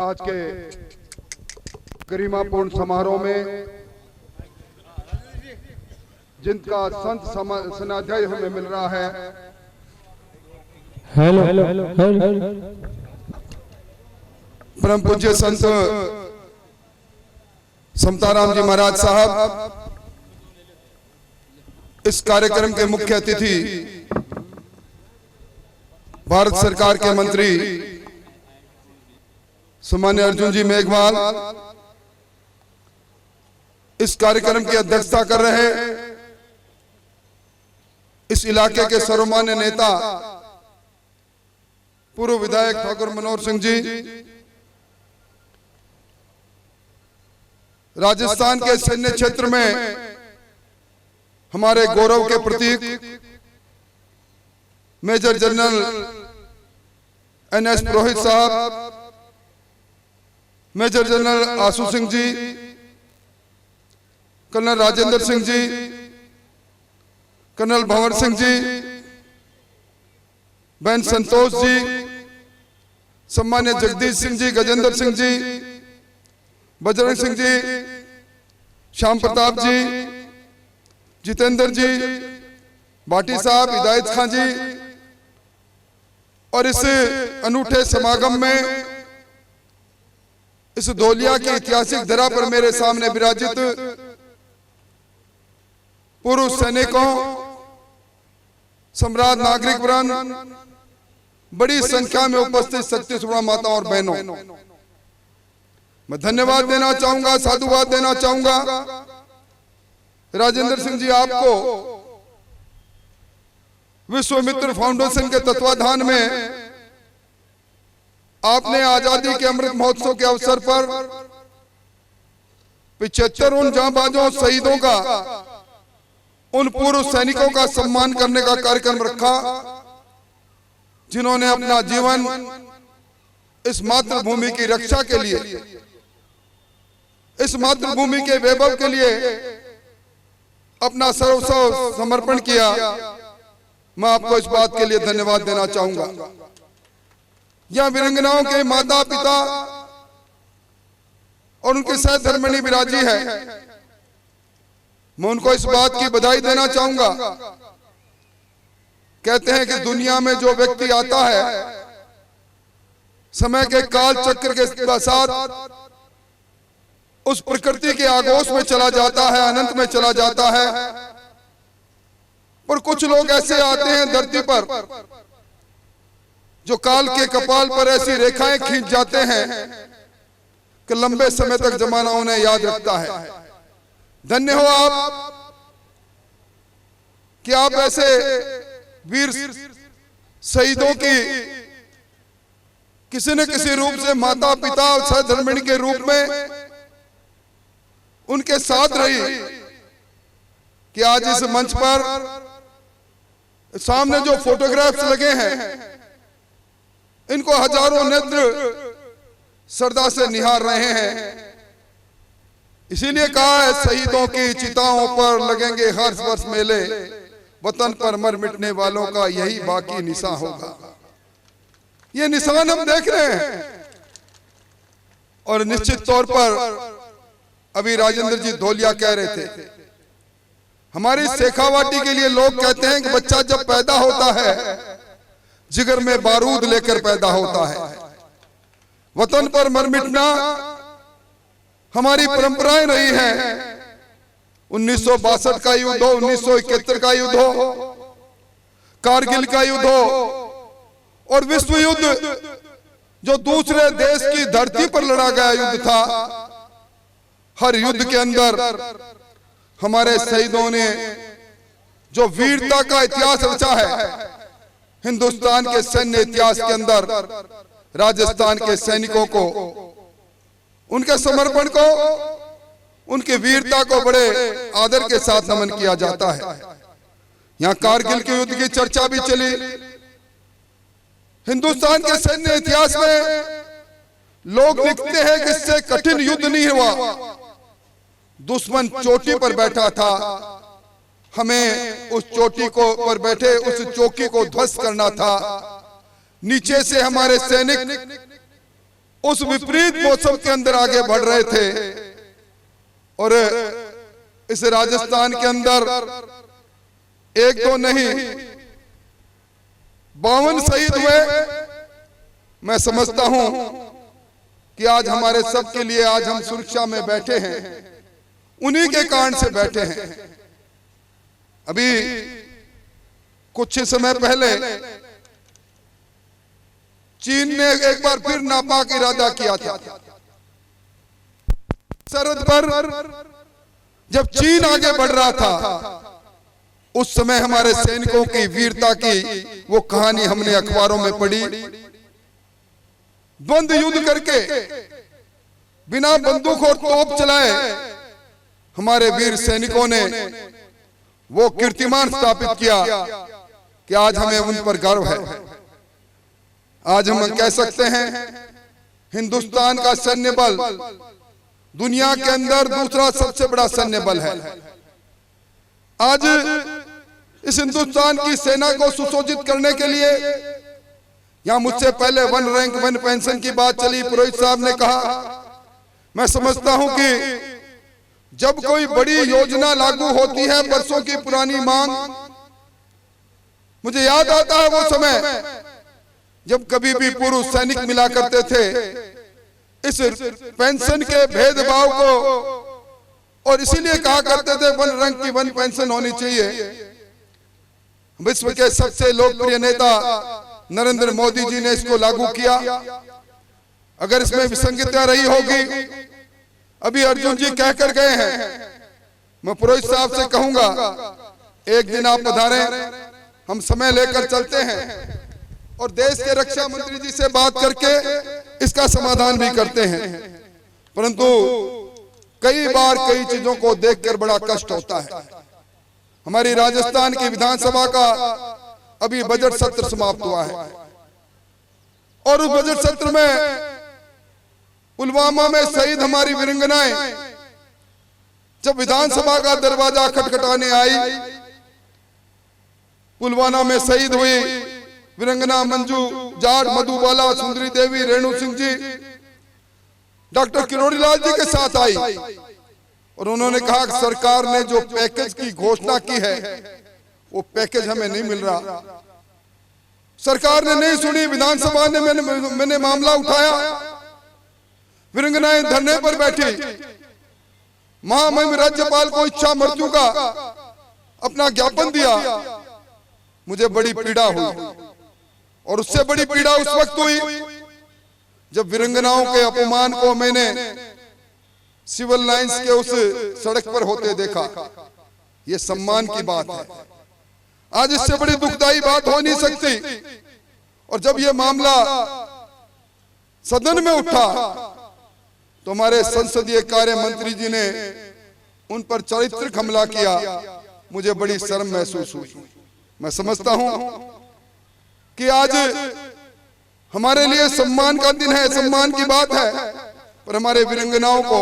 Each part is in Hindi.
आज के गरिमापूर्ण समारोह में जिनका संत स्नाध्याय हमें मिल रहा है, हेलो परम पूज्य संत समताराम जी महाराज साहब, इस कार्यक्रम के मुख्य अतिथि भारत सरकार के मंत्री सम्मान्य अर्जुन जी मेघवाल इस कार्यक्रम की अध्यक्षता कर रहे हैं। इस इलाके के सर्वमान्य नेता पूर्व विधायक ठाकुर मनोहर सिंह जी, राजस्थान के सैन्य क्षेत्र में हमारे गौरव के प्रतीक मेजर जनरल NS पुरोहित साहब, major general Ashu Singh ji, colonel Rajendra Singh ji, colonel Bhanwar Singh ji, बहन संतोष जी, सम्मान्य जगदीश सिंह जी, गजेंद्र सिंह जी, बजरंग सिंह जी, श्याम प्रताप जी, जितेंद्र जी, भाटी साहब, हिदायत खान जी, और इस अनूठे समागम में इस धौलिया की ऐतिहासिक धरा पर मेरे सामने विराजित पूर्व सैनिकों, सम्राट नागरिक वृंद, बड़ी संख्या में उपस्थित शक्ति सुभा माताओं और बहनों, मैं धन्यवाद देना चाहूंगा, साधुवाद देना चाहूंगा। राजेंद्र सिंह जी, आपको विश्वमित्र फाउंडेशन के तत्वाधान में आपने आजादी के अमृत महोत्सव के अवसर पर 75 उन जांबाजों शहीदों का, उन पूर्व सैनिकों का सम्मान करने का कार्यक्रम रखा जिन्होंने अपना जीवन इस मातृभूमि की रक्षा के लिए, इस मातृभूमि के वैभव के लिए अपना सर्वस्व समर्पण किया। मैं आपको इस बात के लिए धन्यवाद देना चाहूंगा। यहां वीरांगनाओं के माता पिता और उनके सहधर्मिणी विराजी है, मैं उनको इस बात की बधाई देना चाहूंगा। कहते हैं कि दुनिया में जो व्यक्ति आता है समय के काल चक्र के साथ उस प्रकृति के आगोश में चला जाता है, अनंत में चला जाता है, पर कुछ लोग ऐसे आते हैं धरती पर जो काल के कपाल पर ऐसी रेखाएं खींच जाते हैं कि लंबे समय तक जमाना उन्हें याद रखता है। धन्य हो आप कि आप ऐसे वीर शहीदों की किसी न किसी रूप से माता पिता और सहधर्मिणी के रूप में उनके साथ रही कि आज इस मंच पर सामने जो फोटोग्राफ्स लगे हैं इनको हजारों नेत्र श्रद्धा से निहार रहे हैं। इसीलिए कहा है शहीदों की चिताओं पर लगेंगे हर वर्ष मेले, वतन पर मर मिटने वालों का यही बाकी निशान होगा। ये निशान हम देख रहे हैं और निश्चित तौर पर अभी राजेंद्र जी धौलिया कह रहे थे, हमारी शेखावाटी के लिए लोग कहते हैं कि बच्चा जब पैदा होता है जिगर में बारूद लेकर पैदा होता है। वतन पर मर मिटना हमारी परंपराएं रही हैं। 1962 का युद्ध हो, 1971 का युद्ध हो, कारगिल का युद्ध हो और विश्व युद्ध जो दूसरे देश की धरती पर लड़ा गया युद्ध था, हर युद्ध के अंदर हमारे शहीदों ने जो वीरता का इतिहास रचा है, हिंदुस्तान के सैन्य इतिहास के अंदर राजस्थान के सैनिकों को, उनके समर्पण को, उनकी वीरता को बड़े आदर के साथ नमन किया जाता है। यहां कारगिल के युद्ध की चर्चा भी चली। हिंदुस्तान के सैन्य इतिहास में लोग लिखते हैं कि इससे कठिन युद्ध नहीं हुआ, दुश्मन चोटी पर बैठा था, हमें उस चोटी को पर बैठे उस चौकी को ध्वस्त करना था। नीचे से हमारे सैनिक उस विपरीत मौसम के अंदर आगे बढ़ रहे थे और इस राजस्थान के अंदर एक दो नहीं 52 शहीद हुए। मैं समझता हूं कि आज हमारे सब के लिए आज हम सुरक्षा में बैठे हैं, उन्हीं के कारण से बैठे हैं। अभी कुछ ही समय पहले चीन ने एक बार फिर नापाक इरादा किया था। सरहद पर जब चीन आगे बढ़ रहा था, उस समय हमारे सैनिकों की वीरता की वो कहानी हमने अखबारों में पढ़ी। द्वंद्व युद्ध करके बिना बंदूक और तोप चलाए हमारे वीर सैनिकों ने वो कीर्तिमान स्थापित किया कि आज हमें उन पर गर्व है। आज हम कह सकते हैं हिंदुस्तान का सैन्य बल दुनिया के अंदर दूसरा सबसे बड़ा सैन्य बल है। आज इस हिंदुस्तान की सेना को सुसज्जित करने के लिए यहां मुझसे पहले 1 रैंक 1 पेंशन की बात चली, पुरोहित साहब ने कहा। मैं समझता हूं कि जब कोई बड़ी योजना लागू होती है, बरसों की पुरानी मांग, मुझे याद आता है वो समय जब कभी भी पूर्व सैनिक मिला करते थे, इस पेंशन के भेदभाव को, और इसीलिए कहा करते थे 1 रैंक की 1 पेंशन होनी चाहिए। विश्व के सबसे लोकप्रिय नेता नरेंद्र मोदी जी ने इसको लागू किया। अगर इसमें विसंगतियां रही होगी, अभी अर्जुन जी कहकर गए हैं, मैं पुरोहित साहब से कहूंगा एक दिन आप पधारें, हम समय लेकर चलते हैं और देश के रक्षा मंत्री जी से बात करके इसका समाधान भी करते हैं। परंतु कई बार कई चीजों को देखकर बड़ा कष्ट होता है। हमारी राजस्थान की विधानसभा का अभी बजट सत्र समाप्त हुआ है और उस बजट सत्र में पुलवामा में शहीद हमारी वीरांगनाएं जब विधानसभा का दरवाजा खटखटाने आई, पुलवामा में शहीद हुई वीरांगना मंजू जाट, मधुबाला, सुंदरी देवी, रेणु सिंह जी डॉक्टर किरोड़ी लाल जी के साथ आई और उन्होंने कहा कि सरकार ने जो पैकेज की घोषणा की है वो पैकेज हमें नहीं मिल रहा। सरकार ने नहीं सुनी, विधानसभा ने मैंने मामला उठाया, वीरांगनाएं धरने पर बैठी, महामहिम राज्यपाल को इच्छा मृत्यु का अपना ज्ञापन दिया। मुझे बड़ी पीड़ा हुई और उससे बड़ी पीड़ा उस वक्त हुई जब वीरांगनाओं के अपमान को मैंने सिविल लाइंस के उस सड़क पर होते देखा। ये सम्मान की बात है, आज इससे बड़ी दुखदाई बात हो नहीं सकती। और जब ये मामला सदन में उठा तो हमारे संसदीय कार्य मंत्री जी ने उन पर चारित्रिक हमला किया। मुझे बड़ी शर्म महसूस हुई। मैं समझता हूं कि आज हमारे लिए सम्मान का दिन है, सम्मान की बात है, पर हमारे वीरांगनाओं को,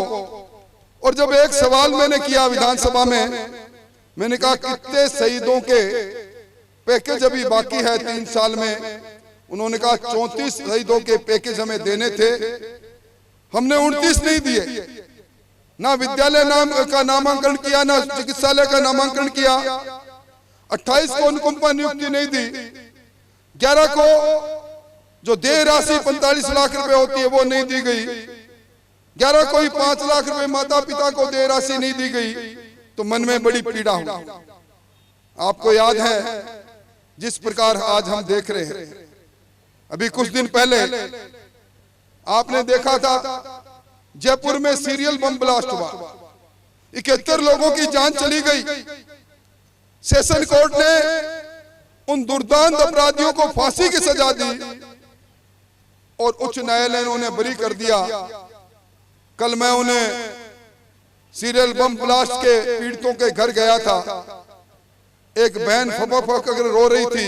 और जब एक सवाल मैंने किया विधानसभा में, मैंने कहा कितने शहीदों के पैकेज अभी बाकी है 3 साल में। उन्होंने कहा 34 शहीदों के पैकेज हमें देने थे, हमने 29 नहीं दिए। ना विद्यालय का नामांकन किया, ना चिकित्सालय का नामांकन किया। 28 को अनुकंपा नियुक्ति नहीं दी। 11 को जो देय राशि 45 लाख रुपए होती है वो नहीं दी गई। 11 को ही 5 लाख रुपए माता पिता को देय राशि नहीं दी गई। तो मन में बड़ी पीड़ा हुई। आपको याद है जिस प्रकार आज हम देख रहे हैं, अभी कुछ दिन पहले आपने देखा था जयपुर में सीरियल बम ब्लास्ट हुआ, 71 लोगों की जान चली गई। सेशन कोर्ट ने उन दुर्दांत अपराधियों को फांसी की सजा दी और उच्च न्यायालय ने उन्हें बरी कर दिया। कल मैं उन्हें सीरियल बम ब्लास्ट के पीड़ितों के घर गया था। एक बहन फपक कर रो रही थी,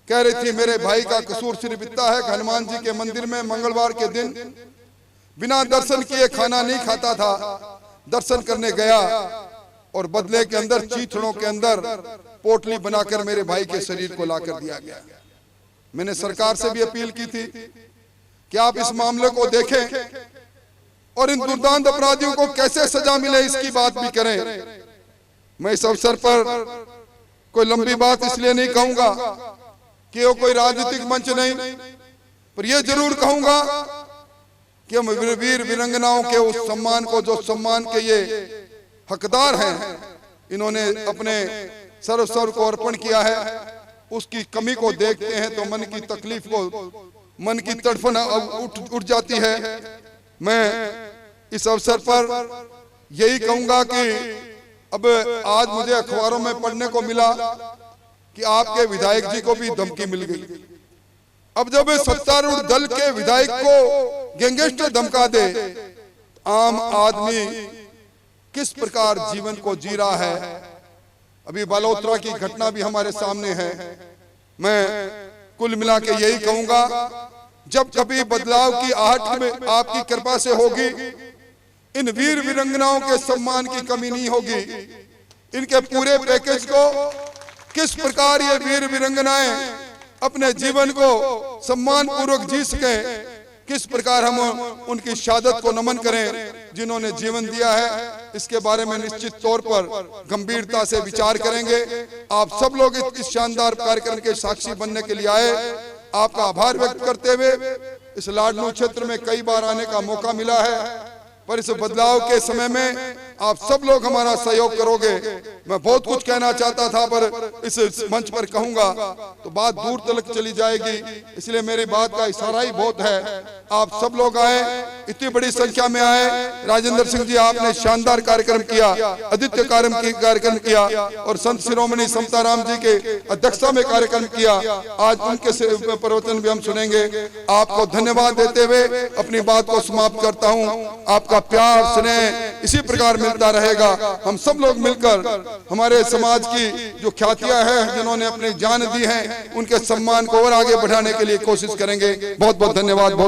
कह रही थी मेरे भाई का कसूर सिर्फ इतना है कि हनुमान जी के मंदिर में मंगलवार के दिन बिना दर्शन किए खाना नहीं खाता था। दर्शन करने गया और बदले के अंदर चीथड़ों के अंदर पोटली बनाकर मेरे भाई के शरीर को लाकर दिया गया। मैंने सरकार से भी अपील की थी कि आप इस मामले को देखें और इन दुर्दांत अपराधियों को कैसे सजा मिले इसकी बात भी करें। मैं इस अवसर पर कोई लंबी बात इसलिए नहीं कहूंगा कि वो कोई राजनीतिक मंच नहीं, पर यह जरूर कहूंगा कि हम वीर वीरंगनाओं के उस सम्मान को, जो सम्मान के ये हकदार हैं, इन्होंने अपने सर्वस्व को अर्पण किया है, उसकी कमी को देखते हैं तो मन की तकलीफ को, मन की तड़फन उठ जाती है। मैं इस अवसर पर यही कहूंगा कि अब आज मुझे अखबारों में पढ़ने को मिला कि आपके विधायक जी को भी धमकी मिल गई। अब जब सत्तारूढ़ दल के विधायक को गैंगस्टर धमका दे, आम आदमी किस प्रकार जीवन को जी रहा है। अभी बालोतरा की घटना भी हमारे सामने है। मैं कुल मिला के यही कहूंगा, जब कभी बदलाव की आहट में आपकी कृपा से होगी, इन वीर वीरंगनाओं के सम्मान की कमी नहीं होगी। इनके पूरे पैकेज को किस प्रकार ये वीर वीरंगनाएं अपने जीवन को सम्मान पूर्वक जी सके, किस प्रकार हम उनकी शहादत को नमन करें जिन्होंने जीवन दिया है, इसके बारे में निश्चित तौर पर गंभीरता से विचार करेंगे। आप सब लोग इस शानदार कार्यक्रम के साक्षी बनने के लिए आए, आपका आभार व्यक्त करते हुए इस लाडनू क्षेत्र में कई बार आने का मौका मिला है, पर इस बदलाव के समय में आप सब लोग हमारा सहयोग करोगे। मैं बहुत कुछ कहना चाहता था, पर इस मंच पर कहूंगा तो बात दूर तक चली जाएगी, इसलिए मेरी बात का इशारा ही बहुत है। आप सब लोग आए, इतनी बड़ी संख्या में आए। राजेंद्र सिंह जी, आपने शानदार कार्यक्रम किया, आदित्य कार्यक्रम किया, और संत शिरोमणि समताराम जी के अध्यक्षता में कार्यक्रम किया। आज उनके प्रवचन भी हम सुनेंगे। आपको धन्यवाद देते हुए अपनी बात को समाप्त करता हूँ। आपका प्यार स्नेह इसी प्रकार मिलता रहेगा। हम सब लोग मिलकर हमारे समाज की जो ख्यातियां हैं, जिन्होंने अपनी जान दी है, उनके सम्मान को और आगे बढ़ाने के लिए कोशिश करेंगे। बहुत बहुत धन्यवाद। बहुत